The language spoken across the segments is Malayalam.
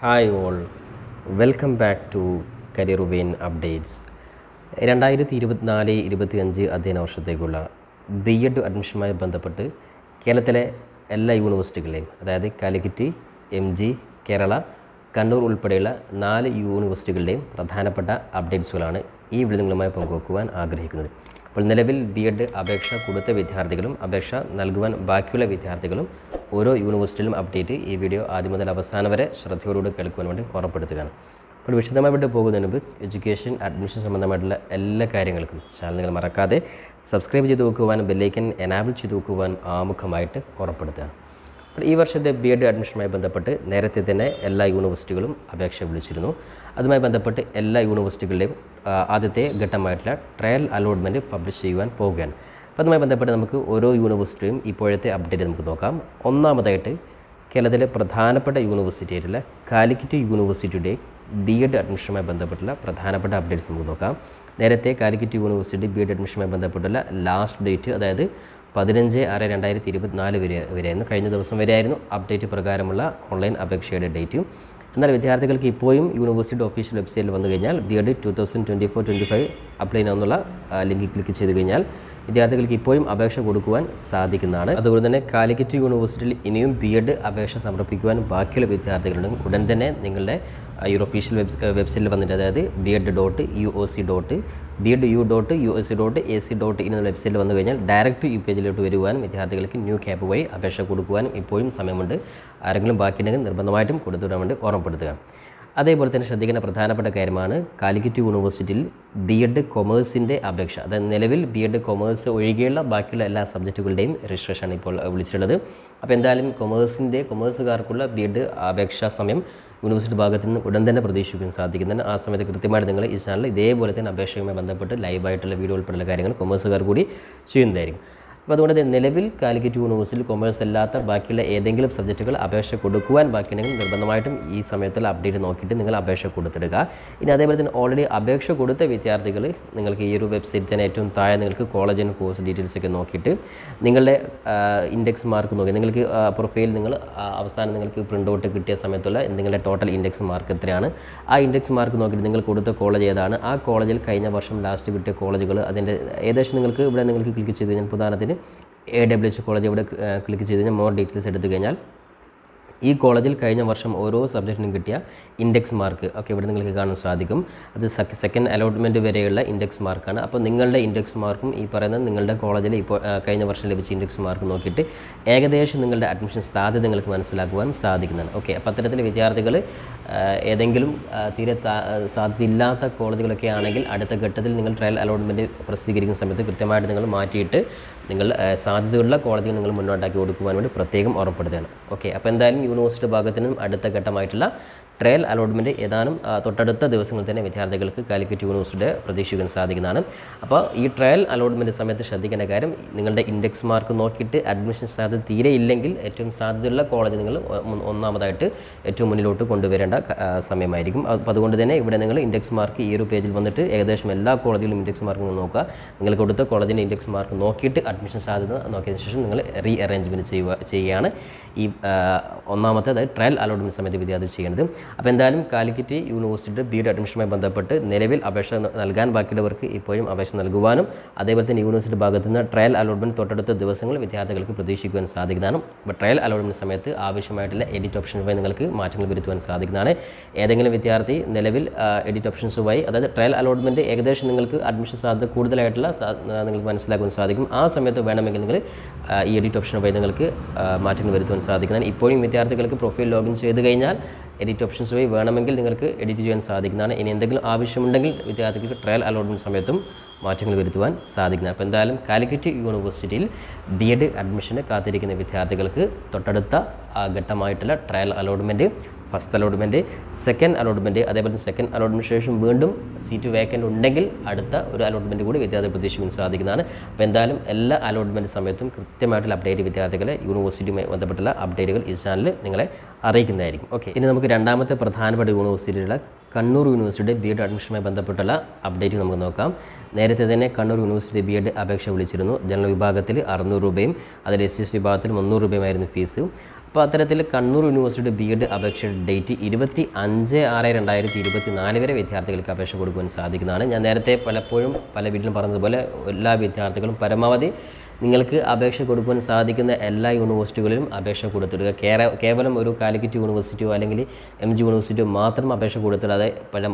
Hi all, welcome back to career vein updates. 2024-25 അധ്യയന വർഷത്തേക്കുള്ള BEd അഡ്മിഷനുമായി ബന്ധപ്പെട്ട് കേരളത്തിലെ എല്ലാ യൂണിവേഴ്സിറ്റികളെയും, അതായത് കാലിക്കറ്റ്, MG, കേരള, കണ്ണൂർ ഉൾപ്പെടെയുള്ള 4 യൂണിവേഴ്സിറ്റികളുടെയും പ്രധാനപ്പെട്ട അപ്ഡേറ്റ്സുകളാണ് ഈ വീഡിയോ നിങ്ങളുമായി പങ്കുവെക്കുവാൻ ആഗ്രഹിക്കുന്നത്. അപ്പോൾ നിലവിൽ BEd അപേക്ഷ കൊടുത്ത വിദ്യാർത്ഥികളും അപേക്ഷ നൽകുവാൻ ബാക്കിയുള്ള വിദ്യാർത്ഥികളും ഓരോ യൂണിവേഴ്സിറ്റിയിലും അപ്ഡേറ്റ് ഈ വീഡിയോ ആദ്യം മുതൽ അവസാനം വരെ ശ്രദ്ധയോടുകൂടി കേൾക്കുവാൻ വേണ്ടി ഓർമ്മപ്പെടുത്തുകയാണ്. അപ്പോൾ വിശദമായിട്ട് പോകുന്നതിന് മുമ്പ് എഡ്യൂക്കേഷൻ, അഡ്മിഷൻ സംബന്ധമായിട്ടുള്ള എല്ലാ കാര്യങ്ങൾക്കും ചാനൽ നിങ്ങൾ മറക്കാതെ സബ്സ്ക്രൈബ് ചെയ്ത് വെക്കുവാനും ബെല്ലൈക്കൻ എനാബിൾ ചെയ്ത് വെക്കുവാനും ആമുഖമായിട്ട് ഓർമ്മപ്പെടുത്തുകയാണ്. അപ്പോൾ ഈ വർഷത്തെ BEd അഡ്മിഷനുമായി ബന്ധപ്പെട്ട് നേരത്തെ തന്നെ എല്ലാ യൂണിവേഴ്സിറ്റികളും അപേക്ഷ വിളിച്ചിരുന്നു. അതുമായി ബന്ധപ്പെട്ട് എല്ലാ യൂണിവേഴ്സിറ്റികളുടെയും ആദ്യത്തെ ഘട്ടമായിട്ടുള്ള ട്രയൽ അലോട്ട്മെൻറ്റ് പബ്ലിഷ് ചെയ്യുവാൻ പോവുകയാണ്. അപ്പോൾ അതുമായി ബന്ധപ്പെട്ട് നമുക്ക് ഓരോ യൂണിവേഴ്സിറ്റിയും ഇപ്പോഴത്തെ അപ്ഡേറ്റ് നമുക്ക് നോക്കാം. ഒന്നാമതായിട്ട് കേരളത്തിലെ പ്രധാനപ്പെട്ട യൂണിവേഴ്സിറ്റി ആയിട്ടുള്ള കാലിക്കറ്റ് യൂണിവേഴ്സിറ്റിയുടെ BEd അഡ്മിഷനുമായി ബന്ധപ്പെട്ടുള്ള പ്രധാനപ്പെട്ട അപ്ഡേറ്റ്സ് നമുക്ക് നോക്കാം. നേരത്തെ കാലിക്കറ്റ് യൂണിവേഴ്സിറ്റി BEd അഡ്മിഷനുമായി ബന്ധപ്പെട്ടുള്ള ലാസ്റ്റ് ഡേറ്റ്, അതായത് 15/6/2024 വരെയായിരുന്നു. കഴിഞ്ഞ ദിവസം വരെയായിരുന്നു അപ്ഡേറ്റ് പ്രകാരമുള്ള ഓൺലൈൻ അപേക്ഷയുടെ ഡേറ്റ്. എന്നാൽ വിദ്യാർത്ഥികൾക്ക് ഇപ്പോഴും യൂണിവേഴ്സിറ്റി ഒഫീഷ്യൽ വെബ്സൈറ്റിൽ വന്നു കഴിഞ്ഞാൽ BEd 2024-25 അപ്ലൈ ചെയ്യാവുന്ന ലിങ്കിൽ ക്ലിക്ക് ചെയ്ത് കഴിഞ്ഞാൽ വിദ്യാർത്ഥികൾക്ക് ഇപ്പോഴും അപേക്ഷ കൊടുക്കുവാൻ സാധിക്കുന്നതാണ്. അതുകൊണ്ട് തന്നെ കാലിക്കറ്റ് യൂണിവേഴ്സിറ്റിയിൽ ഇനിയും BEd അപേക്ഷ സമർപ്പിക്കുവാൻ ബാക്കിയുള്ള വിദ്യാർത്ഥികളുണ്ട്. ഉടൻ തന്നെ നിങ്ങളുടെ ഈ ഒരു ഒഫീഷ്യൽ വെബ്സൈറ്റിൽ വന്നിട്ട്, അതായത് BEd.uoc.bu.usu.ac.in എന്ന വെബ്സൈറ്റിൽ വന്നു കഴിഞ്ഞാൽ ഡയറക്റ്റ് ഈ പേജിലോട്ട് വരുവാനും വിദ്യാർത്ഥികൾക്ക് ന്യൂ ക്യാപ്പ് വഴി അപേക്ഷ കൊടുക്കുവാനും ഇപ്പോഴും സമയമുണ്ട്. ആരെങ്കിലും ബാക്കിയുണ്ടെങ്കിൽ നിർബന്ധമായിട്ടും കൊടുത്തുവിടാൻ വേണ്ടി ഓർമ്മപ്പെടുത്തുക. അതേപോലെ തന്നെ ശ്രദ്ധിക്കേണ്ട പ്രധാനപ്പെട്ട കാര്യമാണ് കാലിക്കറ്റ് യൂണിവേഴ്സിറ്റിയിൽ BEd കൊമേഴ്സിൻ്റെ അപേക്ഷ, അതായത് നിലവിൽ BEd കൊമേഴ്സ് ഒഴികെയുള്ള ബാക്കിയുള്ള എല്ലാ സബ്ജക്റ്റുകളുടെയും രജിസ്ട്രേഷൻ ഇപ്പോൾ വിളിച്ചിട്ടുള്ളത്. അപ്പോൾ എന്തായാലും കൊമേഴ്സുകാർക്കുള്ള BEd അപേക്ഷാ സമയം യൂണിവേഴ്സിറ്റി ഭാഗത്ത് നിന്ന് ഉടൻ തന്നെ പ്രതീക്ഷിക്കാൻ സാധിക്കുന്നതാണ്. ആ സമയത്ത് കൃത്യമായിട്ട് നിങ്ങൾ ഈ ചാനൽ ഇതേപോലെ തന്നെ അപേക്ഷയുമായി ബന്ധപ്പെട്ട് ലൈവായിട്ടുള്ള വീഡിയോ ഉൾപ്പെടെയുള്ള കാര്യങ്ങൾ കൊമേഴ്സുകാർ കൂടി ചെയ്യുന്നതായിരിക്കും. അപ്പോൾ അതുകൊണ്ട് നിലവിൽ കാലിക്കറ്റ് യൂണിവേഴ്സിറ്റിയിൽ കൊമേഴ്സ് അല്ലാത്ത ബാക്കിയുള്ള ഏതെങ്കിലും സബ്ജക്റ്റുകൾ അപേക്ഷ കൊടുക്കുവാൻ ബാക്കിയുണ്ടെങ്കിൽ നിർബന്ധമായിട്ടും ഈ സമയത്തുള്ള അപ്ഡേറ്റ് നോക്കിയിട്ട് നിങ്ങൾ അപേക്ഷ കൊടുത്തിടുക. ഇനി അതേപോലെ തന്നെ ഓൾറെഡി അപേക്ഷ കൊടുത്ത വിദ്യാർത്ഥികൾ നിങ്ങൾക്ക് ഈ ഒരു വെബ്സൈറ്റിൽ തന്നെ ഏറ്റവും താഴെ നിങ്ങൾക്ക് കോളേജ് ആൻഡ് കോഴ്സ് ഡീറ്റെയിൽസ് ഒക്കെ നോക്കിയിട്ട് നിങ്ങളുടെ ഇൻഡെക്സ് മാർക്ക് നോക്കി, നിങ്ങൾക്ക് പ്രൊഫൈൽ അവസാനം നിങ്ങൾക്ക് പ്രിൻ്റ് ഔട്ട് കിട്ടിയ സമയത്തുള്ള നിങ്ങളുടെ ടോട്ടൽ ഇൻഡെക്സ് മാർക്ക് എത്രയാണ്, ആ ഇൻഡെക്സ് മാർക്ക് നോക്കിയിട്ട് നിങ്ങൾ കൊടുത്ത കോളേജ് ഏതാണ്, ആ കോളേജിൽ കഴിഞ്ഞ വർഷം ലാസ്റ്റ് കിട്ടിയ കോളേജുകൾ അതിൻ്റെ ഏകദേശം നിങ്ങൾക്ക് ക്ലിക്ക് ചെയ്ത് കഴിഞ്ഞാൽ ഉദാഹരണത്തിന് AWH കോളേജ് ഇവിടെ ക്ലിക്ക് ചെയ്ത് കഴിഞ്ഞാൽ മോർ ഡീറ്റെയിൽസ് എടുത്തു കഴിഞ്ഞാൽ ഈ കോളേജിൽ കഴിഞ്ഞ വർഷം ഓരോ സബ്ജക്റ്റിനും കിട്ടിയ ഇൻഡെക്സ് മാർക്ക് ഒക്കെ ഇവിടെ നിങ്ങൾക്ക് കാണാൻ സാധിക്കും. അത് സെക്കൻഡ് അലോട്ട്മെൻറ്റ് വരെയുള്ള ഇൻഡെക്സ് മാർക്കാണ്. അപ്പോൾ നിങ്ങളുടെ ഇൻഡെക്സ് മാർക്കും ഈ പറയുന്ന നിങ്ങളുടെ കോളേജിൽ ഇപ്പോൾ കഴിഞ്ഞ വർഷം ലഭിച്ച ഇൻഡെക്സ് മാർക്ക് നോക്കിയിട്ട് ഏകദേശം നിങ്ങളുടെ അഡ്മിഷൻ സാധ്യത നിങ്ങൾക്ക് മനസ്സിലാക്കുവാൻ സാധിക്കുന്നതാണ്. ഓക്കെ, അപ്പോൾ അത്തരത്തിൽ വിദ്യാർത്ഥികൾ ഏതെങ്കിലും തീരെ സാധ്യതയില്ലാത്ത കോളേജുകളൊക്കെ ആണെങ്കിൽ അടുത്ത ഘട്ടത്തിൽ നിങ്ങൾ ട്രയൽ അലോട്ട്മെൻറ്റ് പ്രസിദ്ധീകരിക്കുന്ന സമയത്ത് കൃത്യമായിട്ട് നിങ്ങൾ മാറ്റിയിട്ട് നിങ്ങൾ സാധ്യതയുള്ള കോളേജുകൾ നിങ്ങൾ മുന്നോട്ടാക്കി കൊടുക്കുവാൻ വേണ്ടി പ്രത്യേകം ഓർമ്മപ്പെടുത്തുകയാണ്. ഓക്കെ, അപ്പോൾ എന്തായാലും യൂണിവേഴ്സിറ്റി ഭാഗത്തു നിന്നും അടുത്ത ഘട്ടമായിട്ടുള്ള ട്രയൽ അലോട്ട്മെൻറ്റ് ഏതാനും തൊട്ടടുത്ത ദിവസങ്ങളിൽ തന്നെ വിദ്യാർത്ഥികൾക്ക് കാലിക്കറ്റ് യൂണിവേഴ്സിറ്റിയുടെ പ്രതീക്ഷിക്കാൻ സാധിക്കുന്നതാണ്. അപ്പോൾ ഈ ട്രയൽ അലോട്ട്മെൻറ്റ് സമയത്ത് ശ്രദ്ധിക്കേണ്ട കാര്യം, നിങ്ങളുടെ ഇൻഡെക്സ് മാർക്ക് നോക്കിയിട്ട് അഡ്മിഷൻ സാധ്യത തീരെ ഇല്ലെങ്കിൽ ഏറ്റവും സാധ്യതയുള്ള കോളേജ് നിങ്ങൾ ഒന്നാമതായിട്ട് ഏറ്റവും മുന്നിലോട്ട് കൊണ്ടുവരേണ്ട സമയമായിരിക്കും. അപ്പോൾ അതുകൊണ്ട് തന്നെ ഇവിടെ നിങ്ങൾ ഇൻഡെക്സ് മാർക്ക് ഈ ഒരു പേജിൽ വന്നിട്ട് ഏകദേശം എല്ലാ കോളേജിലും ഇൻഡെക്സ് മാർക്ക് നോക്കുക. നിങ്ങൾ കൊടുത്ത കോളേജിൻ്റെ ഇൻഡെക്സ് മാർക്ക് നോക്കിയിട്ട് അഡ്മിഷൻ സാധ്യത നോക്കിയതിന് ശേഷം നിങ്ങൾ അറേഞ്ച്മെൻറ്റ് ചെയ്യുകയാണ് ഈ ഒന്നാമത്തെ, അതായത് ട്രയൽ അലോട്ട്മെൻറ്റ് സമയത്ത് വിദ്യാർത്ഥി ചെയ്യേണ്ടത്. അപ്പോൾ എന്തായാലും കാലിക്കറ്റ് യൂണിവേഴ്സിറ്റിയുടെ BEd അഡ്മിഷനുമായി ബന്ധപ്പെട്ട് നിലവിൽ അപേക്ഷ നൽകാൻ ബാക്കിയുള്ളവർക്ക് ഇപ്പോഴും അപേക്ഷ നൽകുവാനും അതേപോലെ തന്നെ യൂണിവേഴ്സിറ്റി ഭാഗത്തു നിന്ന് ട്രയൽ അലോട്ട്മെൻറ്റ് തൊട്ടടുത്ത ദിവസങ്ങൾ വിദ്യാർത്ഥികൾക്ക് പ്രതീക്ഷിക്കുവാൻ സാധിക്കുന്നതാണ്. അപ്പോൾ ട്രയൽ അലോട്ട്മെൻറ്റ് സമയത്ത് ആവശ്യമായിട്ടുള്ള എഡിറ്റ് ഓപ്ഷനുമായി നിങ്ങൾക്ക് മാറ്റങ്ങൾ വരുത്തുവാൻ സാധിക്കുന്നതാണ്. ഏതെങ്കിലും വിദ്യാർത്ഥി നിലവിൽ എഡിറ്റ് ഓപ്ഷൻസുമായി, അതായത് ട്രയൽ അലോട്ട്മെൻറ്റ് ഏകദേശം നിങ്ങൾക്ക് അഡ്മിഷൻ സാധ്യത കൂടുതലായിട്ടുള്ള നിങ്ങൾക്ക് മനസ്സിലാക്കുവാൻ സാധിക്കും. ആ സമയത്ത് വേണമെങ്കിൽ നിങ്ങൾ ഈ എഡിറ്റ് ഓപ്ഷനുമായി നിങ്ങൾക്ക് മാറ്റങ്ങൾ വരുത്തുവാൻ സാധിക്കുന്നതാണ്. ഇപ്പോഴും വിദ്യാർത്ഥികൾക്ക് പ്രൊഫൈൽ ലോഗിൻ ചെയ്ത് കഴിഞ്ഞാൽ എഡിറ്റ് ഓപ്ഷൻസ് വഴി വേണമെങ്കിൽ നിങ്ങൾക്ക് എഡിറ്റ് ചെയ്യാൻ സാധിക്കുന്നതാണ്. ഇനി എന്തെങ്കിലും ആവശ്യമുണ്ടെങ്കിൽ വിദ്യാർത്ഥികൾക്ക് ട്രയൽ അലോട്ട്മെൻറ്റ് സമയത്തും മാറ്റങ്ങൾ വരുത്തുവാൻ സാധിക്കുന്നത്. അപ്പോൾ എന്തായാലും കാലിക്കറ്റ് യൂണിവേഴ്സിറ്റിയിൽ BEd അഡ്മിഷന് കാത്തിരിക്കുന്ന വിദ്യാർത്ഥികൾക്ക് തൊട്ടടുത്ത ഘട്ടമായിട്ടുള്ള trial allotment, first allotment, second allotment, അതേപോലെ സെക്കൻഡ് അലോട്ട്മെൻറ്റ് ശേഷം വീണ്ടും സീറ്റ് വേക്കൻ്റ് ഉണ്ടെങ്കിൽ അടുത്ത ഒരു അലോട്ട്മെൻറ്റ് കൂടി വിദ്യാർത്ഥി പ്രതീക്ഷിക്കാൻ സാധിക്കുന്നതാണ്. അപ്പോൾ എന്തായാലും എല്ലാ അലോട്ട്മെൻറ്റ് സമയത്തും കൃത്യമായിട്ടുള്ള അപ്ഡേറ്റ് വിദ്യാർത്ഥികളെ യൂണിവേഴ്സിറ്റിയുമായി ബന്ധപ്പെട്ടുള്ള അപ്ഡേറ്റുകൾ ഈ ചാനൽ നിങ്ങളെ അറിയിക്കുന്നതായിരിക്കും. ഓക്കെ, ഇനി നമുക്ക് രണ്ടാമത്തെ പ്രധാനപ്പെട്ട യൂണിവേഴ്സിറ്റിയിലുള്ള കണ്ണൂർ യൂണിവേഴ്സിറ്റിയുടെ BEd അഡ്മിഷനുമായി ബന്ധപ്പെട്ടുള്ള അപ്ഡേറ്റ് നമുക്ക് നോക്കാം. നേരത്തെ തന്നെ കണ്ണൂർ യൂണിവേഴ്സിറ്റി BEd അപേക്ഷ വിളിച്ചിരുന്നു. ജനറൽ വിഭാഗത്തിൽ 600 രൂപയും അതിൽ SC വിഭാഗത്തിൽ 300 രൂപയുമായിരുന്നു ഫീസ്. അപ്പോൾ അത്തരത്തിൽ കണ്ണൂർ യൂണിവേഴ്സിറ്റിയുടെ BEd അപേക്ഷയുടെ ഡേറ്റ് 25/6/2024 വരെ വിദ്യാർത്ഥികൾക്ക് അപേക്ഷ കൊടുക്കുവാൻ സാധിക്കുന്നതാണ്. ഞാൻ നേരത്തെ പലപ്പോഴും പല വീട്ടിലും പറഞ്ഞതുപോലെ എല്ലാ വിദ്യാർത്ഥികളും പരമാവധി നിങ്ങൾക്ക് അപേക്ഷ കൊടുക്കുവാൻ സാധിക്കുന്ന എല്ലാ യൂണിവേഴ്സിറ്റികളിലും അപേക്ഷ കൊടുത്തിടുക. കേവലം ഒരു കാലിക്കറ്റ് യൂണിവേഴ്സിറ്റിയോ അല്ലെങ്കിൽ MG യൂണിവേഴ്സിറ്റിയോ മാത്രം അപേക്ഷ കൊടുത്തിടാതെ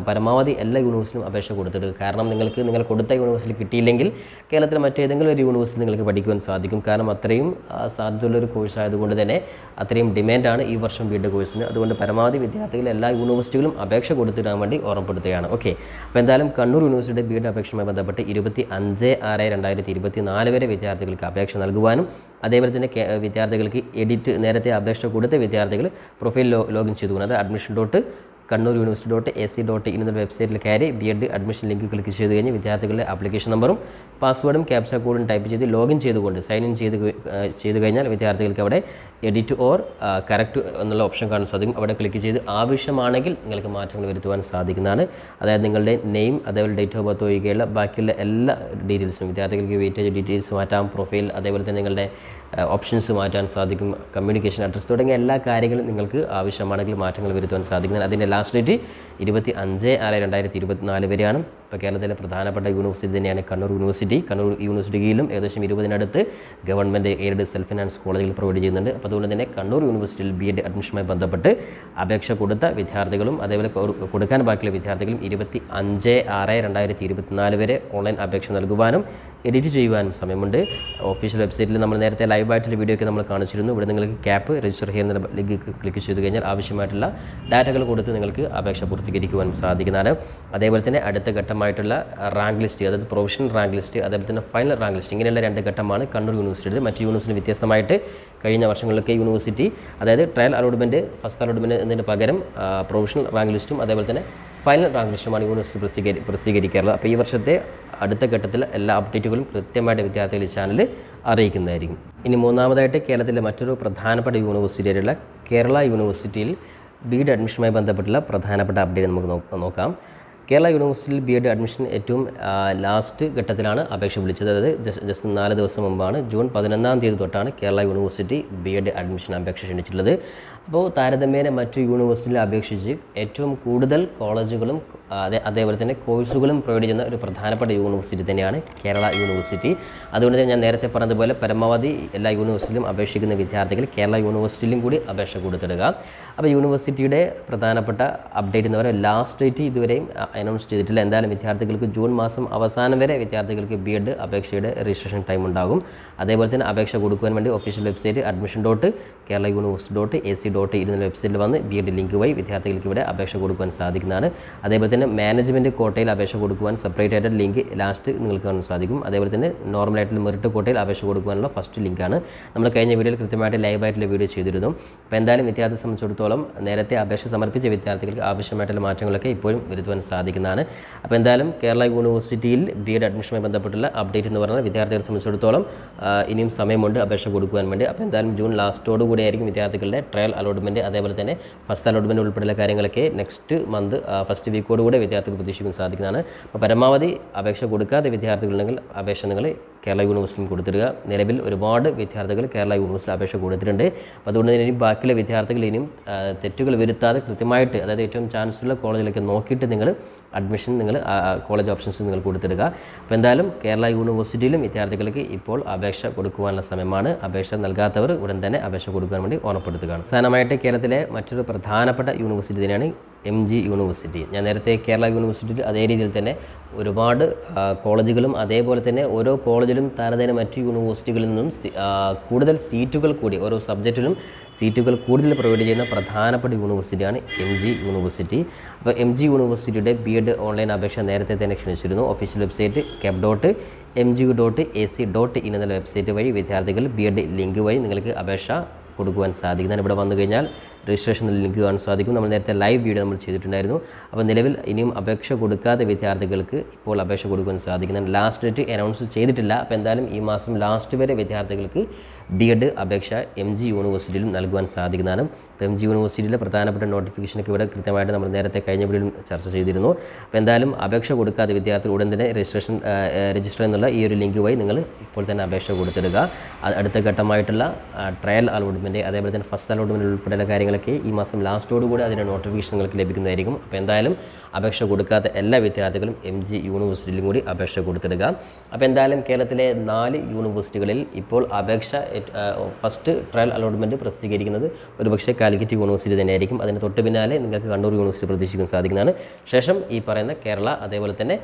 പരമാവധി എല്ലാ യൂണിവേഴ്സിറ്റിയും അപേക്ഷ കൊടുത്തിടുക. കാരണം നിങ്ങൾ കൊടുത്ത യൂണിവേഴ്സിറ്റി കിട്ടിയില്ലെങ്കിൽ കേരളത്തിലെ മറ്റേതെങ്കിലും ഒരു യൂണിവേഴ്സിറ്റി നിങ്ങൾക്ക് പഠിക്കുവാൻ സാധിക്കും. കാരണം അത്രയും സാധ്യതയുള്ളൊരു കോഴ്സ് ആയതുകൊണ്ട് തന്നെ അത്രയും ഡിമാൻഡാണ് ഈ വർഷം BEd കോഴ്സിന്. അതുകൊണ്ട് പരമാവധി വിദ്യാർത്ഥികൾ എല്ലാ യൂണിവേഴ്സിറ്റികളും അപേക്ഷ കൊടുത്തിടാൻ വേണ്ടി ഓർമ്മപ്പെടുത്തുകയാണ്. ഓക്കെ, അപ്പോൾ എന്തായാലും കണ്ണൂർ യൂണിവേഴ്സിറ്റിയുടെ BEd അപേക്ഷയുമായി ബന്ധപ്പെട്ട് 25/6/2024 വരെ വിദ്യാർത്ഥികൾക്ക് അപേക്ഷ നൽകുവാനും അതേപോലെ തന്നെ വിദ്യാർത്ഥികൾക്ക് എഡിറ്റ് നേരത്തെ അപേക്ഷ കൊടുത്ത വിദ്യാർത്ഥികൾ പ്രൊഫൈൽ ലോഗിൻ ചെയ്തുകൊണ്ട് അത് admission.kannur.university.ac.in എന്ന വെബ്സൈറ്റിൽ കയറി BEd അഡ്മിഷൻ ലിങ്ക് ക്ലിക്ക് ചെയ്ത് കഴിഞ്ഞ് വിദ്യാർത്ഥികളുടെ ആപ്ലിക്കേഷൻ നമ്പറും പാസ്വേഡും ക്യാപ്ച കോഡും ടൈപ്പ് ചെയ്ത് ലോഗിൻ ചെയ്തുകൊണ്ട് സൈൻ ഇൻ ചെയ്ത് കഴിഞ്ഞാൽ വിദ്യാർത്ഥികൾക്ക് അവിടെ എഡിറ്റ് ഓർ കറക്റ്റ് എന്നുള്ള ഓപ്ഷൻ കാണാൻ സാധിക്കും. അവിടെ ക്ലിക്ക് ചെയ്ത് ആവശ്യമാണെങ്കിൽ നിങ്ങൾക്ക് മാറ്റങ്ങൾ വരുത്തുവാൻ സാധിക്കുന്നതാണ്. അതായത് നിങ്ങളുടെ നെയിം അതേപോലെ ഡേറ്റ് ഓഫ് ബർത്ത് ഒഴികെയുള്ള ബാക്കിയുള്ള എല്ലാ ഡീറ്റെയിൽസും വിദ്യാർത്ഥികൾക്ക് വെയിറ്റേജ് ഡീറ്റെയിൽസ് മാറ്റാം, പ്രൊഫൈൽ അതേപോലെ തന്നെ നിങ്ങളുടെ ഓപ്ഷൻസ് മാറ്റാൻ സാധിക്കും, കമ്മ്യൂണിക്കേഷൻ അഡ്രസ്സ് തുടങ്ങിയ എല്ലാ കാര്യങ്ങളും നിങ്ങൾക്ക് ആവശ്യമാണെങ്കിൽ മാറ്റങ്ങൾ വരുത്തുവാൻ സാധിക്കുന്നതാണ്. അതിൻ്റെ ലാസ്റ്റ് ഡേറ്റ് 25/6/2024 വരെയാണ്. ഇപ്പോൾ കേരളത്തിലെ പ്രധാനപ്പെട്ട യൂണിവേഴ്സിറ്റി തന്നെയാണ് കണ്ണൂർ യൂണിവേഴ്സിറ്റി. കണ്ണൂർ യൂണിവേഴ്സിറ്റിയിലും ഏകദേശം 20-നടുത്ത് ഗവൺമെൻറ് എയ്ഡഡ് സെൽഫ് ഫിനാൻസ് കോളേജുകൾ പ്രൊവൈഡ് ചെയ്യുന്നുണ്ട്. അപ്പോൾ അതുകൊണ്ട് തന്നെ കണ്ണൂർ യൂണിവേഴ്സിറ്റിയിൽ BEd അഡ്മിഷനുമായി ബന്ധപ്പെട്ട് അപേക്ഷ കൊടുത്ത വിദ്യാർത്ഥികളും അതേപോലെ കൊടുക്കാൻ ബാക്കിയുള്ള വിദ്യാർത്ഥികളും 25/6/2024 വരെ ഓൺലൈൻ അപേക്ഷ നൽകുവാനും എഡിറ്റ് ചെയ്യുവാനും സമയമുണ്ട്. ഒഫീഷ്യൽ വെബ്സൈറ്റിൽ നമ്മൾ നേരത്തെ ലൈവായിട്ടുള്ള വീഡിയോ ഒക്കെ നമ്മൾ കാണിച്ചിരുന്നു. ഇവിടെ നിങ്ങൾക്ക് ക്യാപ്പ് രജിസ്റ്റർ ചെയ്യുന്ന ലിങ്ക് ക്ലിക്ക് ചെയ്ത് കഴിഞ്ഞാൽ ആവശ്യമായിട്ടുള്ള ഡാറ്റകൾ കൊടുത്ത് നിങ്ങൾക്ക് അപേക്ഷ പൂർത്തീകരിക്കുവാനും സാധിക്കുന്നതാണ്. അതേപോലെ തന്നെ അടുത്ത ഘട്ടമായിട്ടുള്ള റാങ്ക് ലിസ്റ്റ്, അതായത് പ്രൊവിഷണൽ റാങ്ക് ലിസ്റ്റ് അതേപോലെ തന്നെ ഫൈനൽ റാങ്ക് ലിസ്റ്റ്, ഇങ്ങനെയുള്ള 2 ഘട്ടമാണ് കണ്ണൂർ യൂണിവേഴ്സിറ്റിയിൽ. മറ്റ് യൂണിവേഴ്സിറ്റി വ്യത്യസ്തമായിട്ട് കഴിഞ്ഞ വർഷങ്ങളിലൊക്കെ യൂണിവേഴ്സിറ്റി അതായത് ട്രയൽ അലോട്ട്മെൻറ്റ് ഫസ്റ്റ് അലോട്ട്മെൻറ്റ് എന്നതിന് പകരം പ്രൊവിഷണൽ റാങ്ക് ലിസ്റ്റും അതേപോലെ തന്നെ ഫൈനൽ റാങ്ക് ലിസ്റ്റുമാണ് യൂണിവേഴ്സിറ്റി പ്രസിദ്ധീകരിക്കാറുള്ളത്. അപ്പോൾ ഈ വർഷത്തെ അടുത്ത ഘട്ടത്തിൽ എല്ലാ അപ്ഡേറ്റുകളും കൃത്യമായിട്ട് വിദ്യാർത്ഥികൾ ഈ ചാനൽ അറിയിക്കുന്നതായിരിക്കും. ഇനി മൂന്നാമതായിട്ട് കേരളത്തിലെ മറ്റൊരു പ്രധാനപ്പെട്ട യൂണിവേഴ്സിറ്റിയായിട്ടുള്ള കേരള യൂണിവേഴ്സിറ്റിയിൽ BEd അഡ്മിഷനുമായി ബന്ധപ്പെട്ടുള്ള പ്രധാനപ്പെട്ട അപ്ഡേറ്റ് നമുക്ക് നോക്കാം. കേരള യൂണിവേഴ്സിറ്റിയിൽ BEd അഡ്മിഷൻ ഏറ്റവും ലാസ്റ്റ് ഘട്ടത്തിലാണ് അപേക്ഷ വിളിച്ചത്. അതായത് ജസ്റ്റ് 4 ദിവസം മുമ്പാണ്, ജൂൺ 11-ാം തീയതി തൊട്ടാണ് കേരള യൂണിവേഴ്സിറ്റി BEd അഡ്മിഷൻ അപേക്ഷ ക്ഷണിച്ചിട്ടുള്ളത്. അപ്പോൾ താരതമ്യേന മറ്റു യൂണിവേഴ്സിറ്റികളെ അപേക്ഷിച്ച് ഏറ്റവും കൂടുതൽ കോളേജുകളും അതേപോലെ തന്നെ കോഴ്സുകളും പ്രൊവൈഡ് ചെയ്യുന്ന ഒരു പ്രധാനപ്പെട്ട യൂണിവേഴ്സിറ്റി തന്നെയാണ് കേരള യൂണിവേഴ്സിറ്റി. അതുകൊണ്ട് തന്നെ ഞാൻ നേരത്തെ പറഞ്ഞതുപോലെ പരമാവധി എല്ലാ യൂണിവേഴ്സിറ്റിയിലും അപേക്ഷിക്കുന്ന വിദ്യാർത്ഥികൾ കേരള യൂണിവേഴ്സിറ്റിയിലും കൂടി അപേക്ഷ കൊടുത്തിടുക. അപ്പോൾ യൂണിവേഴ്സിറ്റിയുടെ പ്രധാനപ്പെട്ട അപ്ഡേറ്റ് എന്ന് പറയുന്നത് ലാസ്റ്റ് ഡേറ്റ് ഇതുവരെയും അനൗൺസ് ചെയ്തിട്ടില്ല. എന്തായാലും വിദ്യാർത്ഥികൾക്ക് ജൂൺ മാസം അവസാനം വരെ വിദ്യാർത്ഥികൾക്ക് BEd അപേക്ഷയുടെ രജിസ്ട്രേഷൻ ടൈം ഉണ്ടാകും. അതേപോലെ തന്നെ അപേക്ഷ കൊടുക്കുവാൻ വേണ്ടി ഒഫീഷ്യൽ വെബ്സൈറ്റ് admission.keralauniversity.ac.in എന്ന വെബ്സൈറ്റിൽ വന്ന് BEd ലിങ്ക് വഴി വിദ്യാർത്ഥികൾക്ക് ഇവിടെ അപേക്ഷ കൊടുക്കുവാൻ സാധിക്കുന്നതാണ്. അതേപോലെ തന്നെ മാനേജ്മെൻറ്റ് കോട്ടയിൽ അപേക്ഷ കൊടുക്കുവാൻ സെപ്പറേറ്റ് ആയിട്ട് ലിങ്ക് ലാസ്റ്റ് നിങ്ങൾക്ക് കാണാൻ സാധിക്കും. അതേപോലെ തന്നെ നോർമലായിട്ടുള്ള മെറിറ്റ് കോട്ടയിൽ അപേക്ഷ കൊടുക്കുവാനുള്ള ഫസ്റ്റ് ലിങ്കാണ്. നമ്മൾ കഴിഞ്ഞ വീഡിയോയിൽ കൃത്യമായിട്ട് ലൈവായിട്ടുള്ള വീഡിയോ ചെയ്തിരുന്നു. അപ്പോൾ എന്തായാലും വിദ്യാർത്ഥിയെ സംബന്ധിച്ചിടത്തോളം നേരത്തെ അപേക്ഷ സമർപ്പിച്ച വിദ്യാർത്ഥികൾക്ക് ആവശ്യമായിട്ടുള്ള മാറ്റങ്ങളൊക്കെ ഇപ്പോഴും വരുത്തുവാൻ സാധിക്കുന്നതാണ്. അപ്പോൾ എന്തായാലും കേരള യൂണിവേഴ്സിറ്റിയിൽ BEd അഡ്മിഷനുമായി ബന്ധപ്പെട്ടുള്ള അപ്ഡേറ്റ് എന്ന് പറഞ്ഞാൽ വിദ്യാർത്ഥികളെ സംബന്ധിച്ചിടത്തോളം ഇനിയും സമയമുണ്ട് അപേക്ഷ കൊടുക്കുവാൻ വേണ്ടി. അപ്പോൾ എന്തായാലും ജൂൺ ലാസ്റ്റോടു കൂടിയായിരിക്കും വിദ്യാർത്ഥികളുടെ ട്രയൽ അലോട്ട്മെൻറ്റ് അതേപോലെ തന്നെ ഫസ്റ്റ് അലോട്ട്മെൻറ്റ് ഉൾപ്പെടെയുള്ള കാര്യങ്ങളൊക്കെ നെക്സ്റ്റ് മന്ത് ഫസ്റ്റ് വീക്കോടുകൂടി വിദ്യാർത്ഥികൾ പ്രതീക്ഷിക്കാൻ സാധിക്കുന്നതാണ്. അപ്പോൾ പരമാവധി അപേക്ഷ കൊടുക്കാതെ വിദ്യാർത്ഥികളുണ്ടെങ്കിൽ അപേക്ഷ നിങ്ങൾ കേരള യൂണിവേഴ്സിറ്റിയും കൊടുത്തിടുക. നിലവിൽ ഒരുപാട് വിദ്യാർത്ഥികൾ കേരള യൂണിവേഴ്സിറ്റി അപേക്ഷ കൊടുത്തിട്ടുണ്ട്. അപ്പോൾ അതുകൊണ്ട് തന്നെ ഇനി ബാക്കിയുള്ള വിദ്യാർത്ഥികൾ ഇനിയും തെറ്റുകൾ വരുത്താതെ കൃത്യമായിട്ട് അതായത് ഏറ്റവും ചാൻസുള്ള കോളേജിലൊക്കെ നോക്കിയിട്ട് നിങ്ങൾ അഡ്മിഷൻ കോളേജ് ഓപ്ഷൻസ് നിങ്ങൾ കൊടുത്തിടുക. അപ്പോൾ എന്തായാലും കേരള യൂണിവേഴ്സിറ്റിയിലും വിദ്യാർത്ഥികൾക്ക് ഇപ്പോൾ അപേക്ഷ കൊടുക്കുവാനുള്ള സമയമാണ്. അപേക്ഷ നൽകാത്തവർ ഉടൻ തന്നെ അപേക്ഷ കൊടുക്കാൻ വേണ്ടി ഓർമ്മപ്പെടുത്തുകയാണ്. അവസാനമായിട്ട് കേരളത്തിലെ മറ്റൊരു പ്രധാനപ്പെട്ട യൂണിവേഴ്സിറ്റി തന്നെയാണ് MG യൂണിവേഴ്സിറ്റി. ഞാൻ നേരത്തെ കേരള യൂണിവേഴ്സിറ്റിയിൽ അതേ രീതിയിൽ തന്നെ ഒരുപാട് കോളേജുകളും അതേപോലെ തന്നെ ഓരോ കോളേജിലും താരതമ്യേന മറ്റു യൂണിവേഴ്സിറ്റികളിൽ നിന്നും കൂടുതൽ സീറ്റുകൾ കൂടി ഓരോ സബ്ജക്റ്റിലും സീറ്റുകൾ കൂടുതൽ പ്രൊവൈഡ് ചെയ്യുന്ന പ്രധാനപ്പെട്ട യൂണിവേഴ്സിറ്റിയാണ് MG യൂണിവേഴ്സിറ്റി. അപ്പോൾ MG യൂണിവേഴ്സിറ്റിയുടെ BEd ഓൺലൈൻ അപേക്ഷ നേരത്തെ തന്നെ ക്ഷണിച്ചിരുന്നു. ഒഫീഷ്യൽ വെബ്സൈറ്റ് cap.mgu.ac.in എന്ന വെബ്സൈറ്റ് വഴി വിദ്യാർത്ഥികൾ BEd ലിങ്ക് വഴി നിങ്ങൾക്ക് അപേക്ഷ കൊടുക്കുവാൻ സാധിക്കുന്നതാണ്. ഇവിടെ വന്നു കഴിഞ്ഞാൽ രജിസ്ട്രേഷൻ ലിങ്ക് കാണാൻ സാധിക്കും. നമ്മൾ നേരത്തെ ലൈവ് വീഡിയോ നമ്മൾ ചെയ്തിട്ടുണ്ടായിരുന്നു. അപ്പോൾ നിലവിൽ ഇനിയും അപേക്ഷ കൊടുക്കാത്ത വിദ്യാർത്ഥികൾക്ക് ഇപ്പോൾ അപേക്ഷ കൊടുക്കാൻ സാധിക്കുന്നതാണ്. ലാസ്റ്റ് ഡേറ്റ് അനൗൺസ് ചെയ്തിട്ടില്ല. അപ്പോൾ എന്തായാലും ഈ മാസം ലാസ്റ്റ് വരെ വിദ്യാർത്ഥികൾക്ക് B.Ed അപേക്ഷ MG യൂണിവേഴ്സിറ്റിയിലും നൽകുവാൻ സാധിക്കുന്നതാണ്. അപ്പോൾ MG യൂണിവേഴ്സിറ്റിയിലെ പ്രധാനപ്പെട്ട നോട്ടിഫിക്കേഷനൊക്കെ ഇവിടെ കൃത്യമായിട്ട് നമ്മൾ നേരത്തെ കഴിഞ്ഞ വീഡിയോയിൽ ചർച്ച ചെയ്തിരുന്നു. അപ്പോൾ എന്തായാലും അപേക്ഷ കൊടുക്കാത്ത വിദ്യാർത്ഥികൾ ഉടൻ തന്നെ രജിസ്റ്റർ എന്നുള്ള ഈ ഒരു ലിങ്ക് വഴി നിങ്ങൾ ഇപ്പോൾ തന്നെ അപേക്ഷ കൊടുത്തിടുക. അടുത്ത ഘട്ടമായിട്ടുള്ള ട്രയൽ അലോട്ട്മെൻറ്റ്, അതേപോലെ തന്നെ ഫസ്റ്റ് അലോട്ട്മെൻറ്റ് ഉൾപ്പെടെയുള്ള കാര്യങ്ങളൊക്കെ ഈ മാസം ലാസ്റ്റോടുകൂടി അതിൻ്റെ നോട്ടിഫിക്കേഷൻ നിങ്ങൾക്ക് ലഭിക്കുന്നതായിരിക്കും. അപ്പോൾ എന്തായാലും അപേക്ഷ കൊടുക്കാത്ത എല്ലാ വിദ്യാർത്ഥികളും MG യൂണിവേഴ്സിറ്റിയിലും കൂടി അപേക്ഷ കൊടുത്തിടുക. അപ്പോൾ എന്തായാലും കേരളത്തിലെ 4 യൂണിവേഴ്സിറ്റികളിൽ ഇപ്പോൾ അപേക്ഷ ഫസ്റ്റ് ട്രയൽ അലോട്ട്മെൻറ്റ് പ്രസിദ്ധീകരിക്കുന്നത് ഒരുപക്ഷെ കാലിക്കറ്റ് യൂണിവേഴ്സിറ്റി തന്നെയായിരിക്കും. അതിന് തൊട്ട് പിന്നാലെ നിങ്ങൾക്ക് കണ്ണൂർ യൂണിവേഴ്സിറ്റി പ്രതീക്ഷിക്കാൻ സാധിക്കുന്നതാണ്. ശേഷം ഈ പറയുന്ന കേരള അതേപോലെ തന്നെ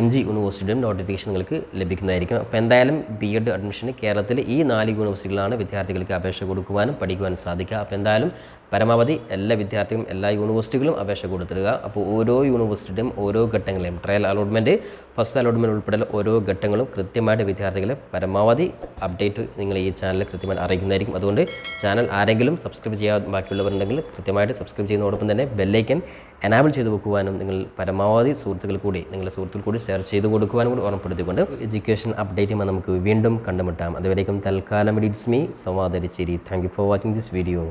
MG യൂണിവേഴ്സിറ്റിയും നോട്ടിഫിക്കേഷൻ നിങ്ങൾക്ക് ലഭിക്കുന്നതായിരിക്കും. അപ്പോൾ എന്തായാലും B.Ed അഡ്മിഷന് കേരളത്തിൽ ഈ 4 യൂണിവേഴ്സിറ്റികളാണ് വിദ്യാർത്ഥികൾക്ക് അപേക്ഷ കൊടുക്കുവാനും പഠിക്കുവാനും സാധിക്കുക. അപ്പോൾ എന്തായാലും പരമാവധി എല്ലാ വിദ്യാർത്ഥികളും എല്ലാ യൂണിവേഴ്സിറ്റികളും അപേക്ഷ കൊടുത്തിടുക. അപ്പോൾ ഓരോ യൂണിവേഴ്സിറ്റിയും ഓരോ ഘട്ടങ്ങളെയും ട്രയൽ അലോട്ട്മെൻറ്റ്, ഫസ്റ്റ് അലോട്ട്മെൻറ്റ് ഉൾപ്പെടെ ഓരോ ഘട്ടങ്ങളും കൃത്യമായിട്ട് വിദ്യാർത്ഥികളെ പരമാവധി അപ്ഡേറ്റ് നിങ്ങൾ ഈ ചാനൽ കൃത്യമായിട്ട് അറിയിക്കുന്നതായിരിക്കും. അതുകൊണ്ട് ചാനൽ ആരെങ്കിലും സബ്സ്ക്രൈബ് ചെയ്യാൻ ബാക്കിയുള്ളവരുണ്ടെങ്കിൽ കൃത്യമായിട്ട് സബ്സ്ക്രൈബ് ചെയ്യുന്നതോടൊപ്പം തന്നെ ബെല്ലൈക്കൻ എനാബിൾ ചെയ്ത് വെക്കുവാനും നിങ്ങൾ പരമാവധി നിങ്ങളുടെ സുഹൃത്തുക്കൾ കൂടി ഷെയർ ചെയ്ത് കൊടുക്കുവാനും കൂടി ഓർമ്മപ്പെടുത്തിക്കൊണ്ട് എഡ്യൂക്കേഷൻ അപ്ഡേറ്റുമായി നമുക്ക് വീണ്ടും കണ്ടുമുട്ടാം. അതുവരേക്കും തൽക്കാലം ഇറ്റ്സ് മീ സവാദരിച്ചേരി. Thank you for watching this video.